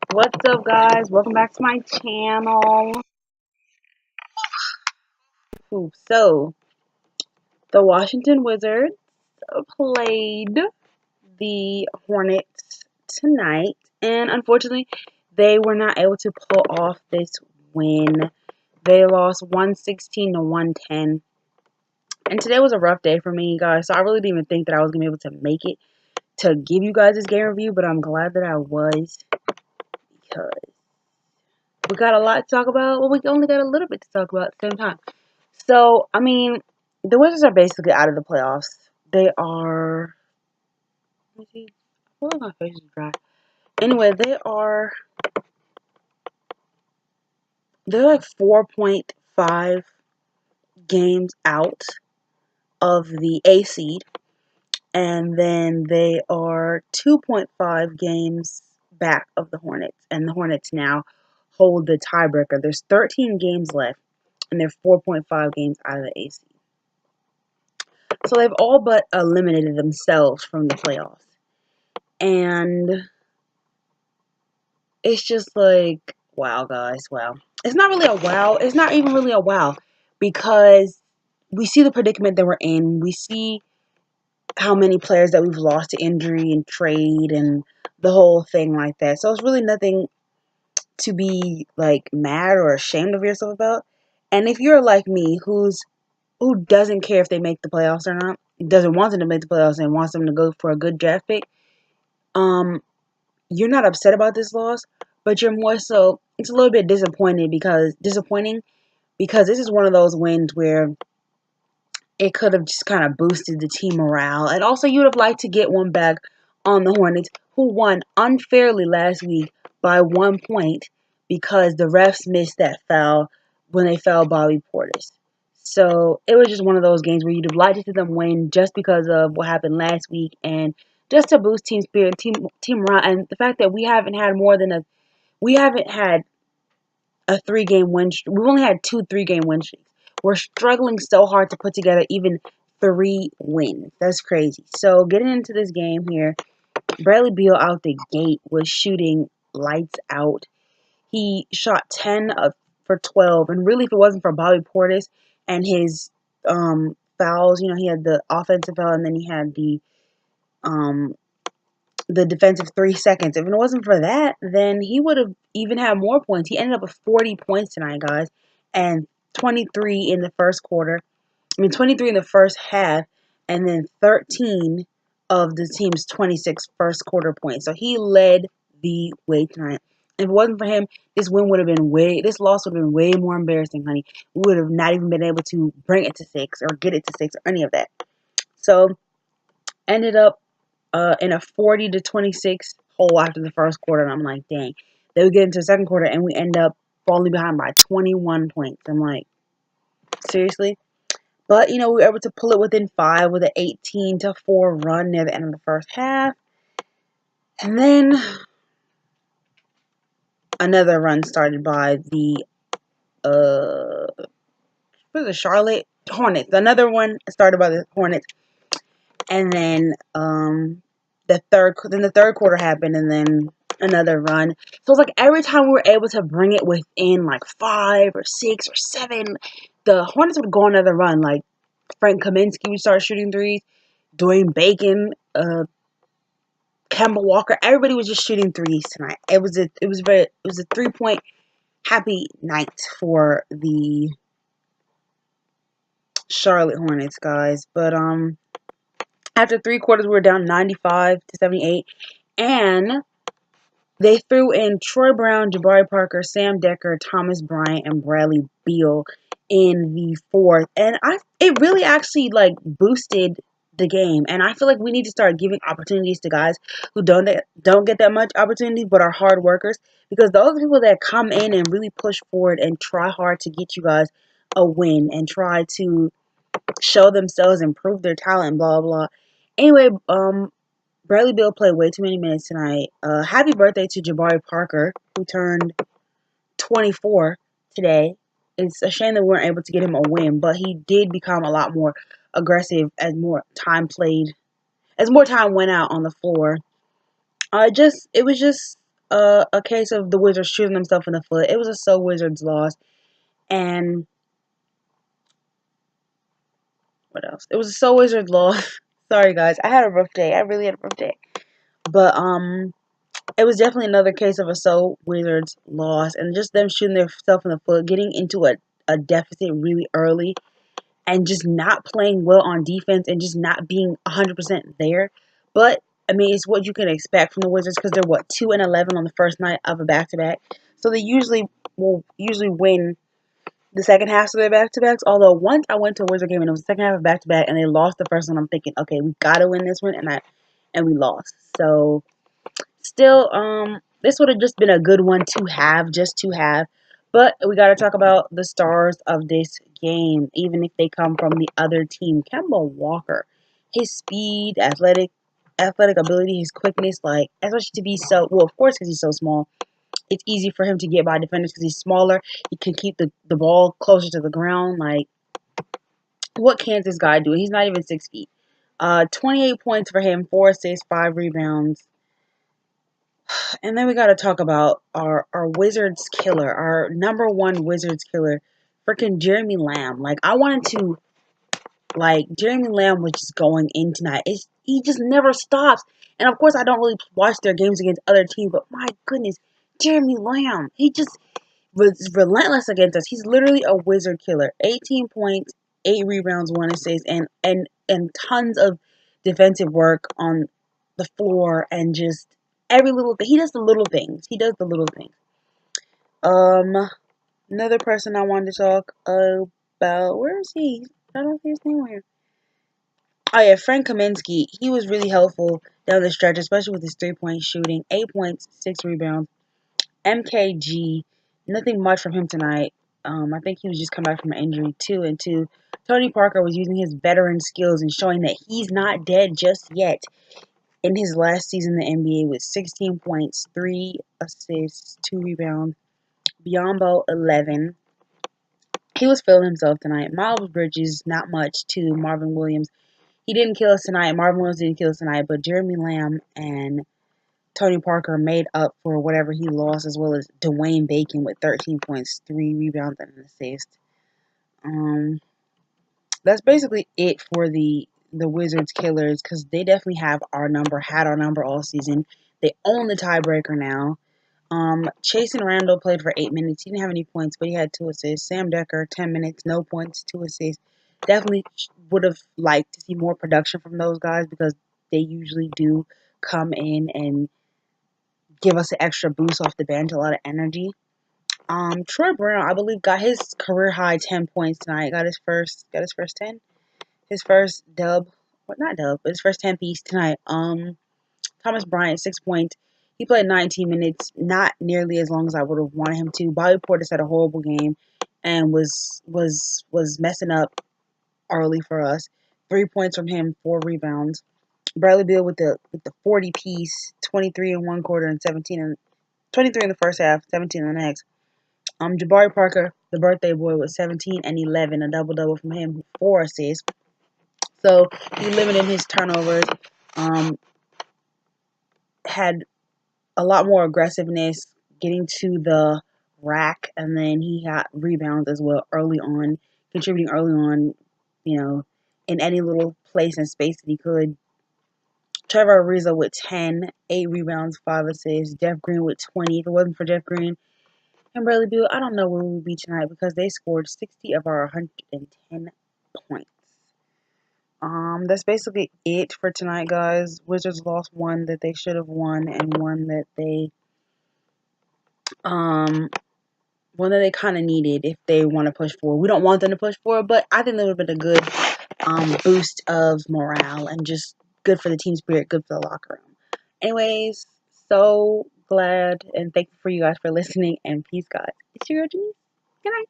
What's up, guys? Welcome back to my channel. So, the Washington Wizards played the Hornets tonight, and unfortunately, they were not able to pull off this win. They lost 116 to 110. And today was a rough day for me, guys, so I really didn't even think that I was going to be able to make it to give you guys this game review, but I'm glad that I was because we got a lot to talk about. Well, we only got a little bit to talk about at the same time. So, I mean, the Wizards are basically out of the playoffs. They are. Let me see. Hold on, my face is dry. Anyway, they're like 4.5 games out of the A seed, and then they are 2.5 games back of the Hornets, and the Hornets now hold the tiebreaker. There's 13 games left, and they're 4.5 games out of the A seed. So they've all but eliminated themselves from the playoffs. And it's just like, wow, guys, wow. It's not really a wow. It's not even really a wow because we see the predicament that we're in. We see how many players that we've lost to injury and trade and the whole thing like that. So it's really nothing to be like mad or ashamed of yourself about. And if you're like me, who doesn't care if they make the playoffs or not, doesn't want them to make the playoffs and wants them to go for a good draft pick, you're not upset about this loss, but you're more so, it's a little bit disappointing because this is one of those wins where it could have just kind of boosted the team morale. And also you would have liked to get one back on the Hornets, who won unfairly last week by 1 point because the refs missed that foul when they fouled Bobby Portis. So it was just one of those games where you'd have liked to see them win just because of what happened last week and just to boost team spirit, team morale, and the fact that we haven't had a 3-game win. We've only had 2 3-game win streaks. We're struggling so hard to put together even 3 wins. That's crazy. So getting into this game here, Bradley Beal out the gate was shooting lights out. He shot 10 for 12, and really, if it wasn't for Bobby Portis and his fouls, he had the offensive foul, and then he had the defensive 3 seconds. If it wasn't for that, then he would have even had more points. He ended up with 40 points tonight, guys, and 23 in the first quarter. 23 in the first half, and then 13 of the team's 26 first quarter points. So he led the way tonight. If it wasn't for him, this loss would have been way more embarrassing, honey. We would have not even been able to bring it to 6 or get it to 6 or any of that. So ended up in a 40-26 hole after the first quarter, and I'm like, dang. Then we get into the second quarter, and we end up falling behind by 21 points. I'm like, seriously? But, we were able to pull it within 5 with an 18-4 run near the end of the first half. And then another run started by the Charlotte Hornets. Another one started by the Hornets. And then the third quarter happened, and then another run. So it's like every time we were able to bring it within like 5 or 6 or 7, the Hornets would go on another run. Like Frank Kaminsky would start shooting threes, Dwayne Bacon, Kemba Walker. Everybody was just shooting threes tonight. It was a 3-point happy night for the Charlotte Hornets, guys. But after 3 quarters, we were down 95-78, and they threw in Troy Brown, Jabari Parker, Sam Decker, Thomas Bryant, and Bradley Beal in the fourth. And it really actually boosted the game. And I feel like we need to start giving opportunities to guys who don't get that much opportunity but are hard workers, because those are people that come in and really push forward and try hard to get you guys a win and try to show themselves and prove their talent, blah blah. Anyway, Bradley Beal played way too many minutes tonight. Happy birthday to Jabari Parker, who turned 24 today. It's a shame that we weren't able to get him a win, but he did become a lot more aggressive as more time went out on the floor. It was just a case of the Wizards shooting themselves in the foot. It was a so Wizards loss. And what else? It was a so Wizards loss. Sorry guys, I had a rough day. I really had a rough day. But it was definitely another case of a so Wizards loss, and just them shooting themselves in the foot, getting into a deficit really early, and just not playing well on defense, and just not being 100% there. But I mean, it's what you can expect from the Wizards because they're what 2-11 on the first night of a back-to-back, so they will usually win the second half of their back-to-backs. Although once I went to a Wizard game and it was the second half of back-to-back, and they lost the first one, I'm thinking, okay, we gotta win this one, and we lost. So still, this would have just been a good one to have, just to have. But we got to talk about the stars of this game, even if they come from the other team. Kemba Walker, his speed, athletic ability, his quickness, like especially to be so well, of course, because he's so small. It's easy for him to get by defenders because he's smaller. He can keep the ball closer to the ground. Like, what can't this guy do? He's not even 6 feet. 28 points for him, 4 assists, 5 rebounds. And then we got to talk about our Wizards killer, our number one Wizards killer, freaking Jeremy Lamb. Like, I wanted to, like, Jeremy Lamb was just going in tonight. He just never stops. And of course, I don't really watch their games against other teams, but my goodness, Jeremy Lamb, he just was relentless against us. He's literally a Wizard killer. 18 points, 8 rebounds, 1 assist, and tons of defensive work on the floor, and just every little thing. He does the little things. He does the little things. Another person I wanted to talk about. Where is he? I don't see his name here. Oh yeah, Frank Kaminsky. He was really helpful down the stretch, especially with his 3-point shooting. 8 points, 6 rebounds. MKG, nothing much from him tonight. I think he was just coming back from an injury too. And two, Tony Parker was using his veteran skills and showing that he's not dead just yet. In his last season in the NBA with 16 points, 3 assists, 2 rebounds. Biombo, 11. He was feeling himself tonight. Miles Bridges, not much to Marvin Williams. He didn't kill us tonight. Marvin Williams didn't kill us tonight, but Jeremy Lamb and Tony Parker made up for whatever he lost, as well as Dwayne Bacon with 13 points, 3 rebounds, and an assist. That's basically it for the Wizards killers, because they definitely had our number all season. They own the tiebreaker now. Chasing Randall played for 8 minutes. He didn't have any points, but he had 2 assists. Sam Decker, 10 minutes, no points, 2 assists. Definitely would have liked to see more production from those guys, because they usually do come in and give us an extra boost off the bench, a lot of energy. Troy Brown, I believe, got his career high 10 points tonight. Got his first 10, his first dub, what not dub, but his first 10 piece tonight. Thomas Bryant, 6 points. He played 19 minutes, not nearly as long as I would have wanted him to. Bobby Portis had a horrible game and was messing up early for us. 3 points from him, 4 rebounds. Bradley Beal with the 40 piece, 23 in one quarter and 23 in the first half, 17 in the next. Jabari Parker, the birthday boy, was 17 and 11, a double-double from him, 4 assists. So he limited his turnovers, had a lot more aggressiveness getting to the rack, and then he got rebounds as well early on, contributing early on, in any little place and space that he could. Trevor Ariza with 10, 8 rebounds, 5 assists. Jeff Green with 20. If it wasn't for Jeff Green and Bradley Beal, I don't know where we would be tonight, because they scored 60 of our 110 points. That's basically it for tonight, guys. Wizards lost one that they should have won, and one that they kind of needed if they want to push forward. We don't want them to push forward, but I think that would have been a good boost of morale, and just good for the team spirit, good for the locker room. Anyways, so glad and thankful for you guys for listening, and peace, guys. It's your girl, Denise. Good night.